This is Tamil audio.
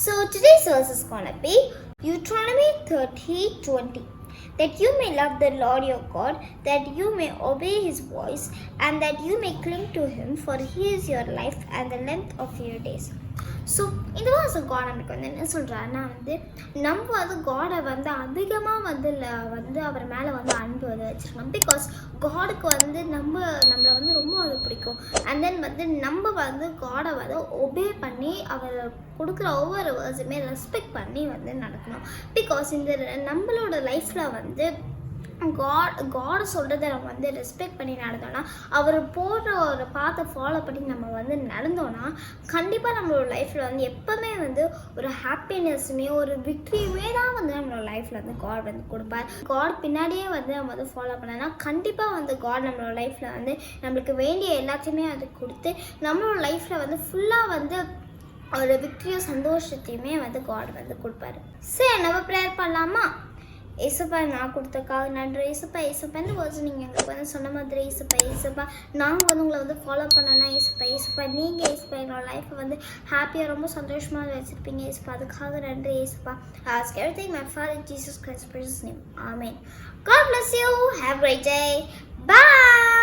So today's verse is going to be Deuteronomy 30:20. That you may love the Lord your God, that you may obey his voice, and that you may cling to him, for he is your life and the length of your days. So இந்த வாசம் காட் நம்மளுக்கு வந்து என்ன சொல்கிறாருன்னா வந்து நம்ம வந்து காடை வந்து அதிகமாக வந்து அவர் மேலே வந்து அன்பு வந்து வச்சுருக்கணும். பிகாஸ் காடுக்கு வந்து நம்மளை வந்து ரொம்ப அது பிடிக்கும். அண்ட் தென் வந்து நம்ம வந்து காடை வந்து ஒபே பண்ணி அவர் கொடுக்குற ஒவ்வொரு வேர்ட்ஸுமே ரெஸ்பெக்ட் பண்ணி வந்து நடக்கணும். பிகாஸ் இந்த நம்மளோட லைஃப்பில் வந்து காட் சொல்கிறத நம்ம வந்து ரெஸ்பெக்ட் பண்ணி நடந்தோன்னா, அவர் போடுற ஒரு பாத்தை ஃபாலோ பண்ணி நம்ம வந்து நடந்தோன்னா, கண்டிப்பாக நம்மளோட லைஃப்பில் வந்து எப்போவுமே வந்து ஒரு ஹாப்பினஸ்ஸுமே ஒரு விக்ட்ரியுமே தான் வந்து நம்மளோட லைஃப்பில் வந்து காட் வந்து கொடுப்பார். காட் பின்னாடியே வந்து நம்ம வந்து ஃபாலோ பண்ணோன்னா கண்டிப்பாக வந்து காட் நம்மளோட லைஃப்பில் வந்து நம்மளுக்கு வேண்டிய எல்லாத்தையுமே அது கொடுத்து நம்மளோட லைஃப்பில் வந்து ஃபுல்லாக வந்து ஒரு விக்ட்ரியும் சந்தோஷத்தையுமே வந்து காட் வந்து கொடுப்பாரு. சரி, நம்ம ப்ரேயர் பண்ணலாமா? ஏசப்பா, நான் கொடுத்தக்காக நன்றி ஏசப்பா. ஏசப்பான்னு வேர்ட்ஸ் நீங்கள் எங்களுக்கு வந்து சொன்ன மாதிரி ஏசப்பா நாங்கள் வந்து உங்களை வந்து ஃபாலோ பண்ணோன்னா ஏசப்பா நீங்கள் ஏசப்பா என்னோட லைஃப்பை வந்து ஹாப்பியாக ரொம்ப சந்தோஷமாக வச்சுருப்பீங்க ஏசப்பா. அதுக்காக நன்றி ஏசப்பா. Ask everything my Father Jesus Christ precious name. Amen. God bless you. Have a great day. Bye.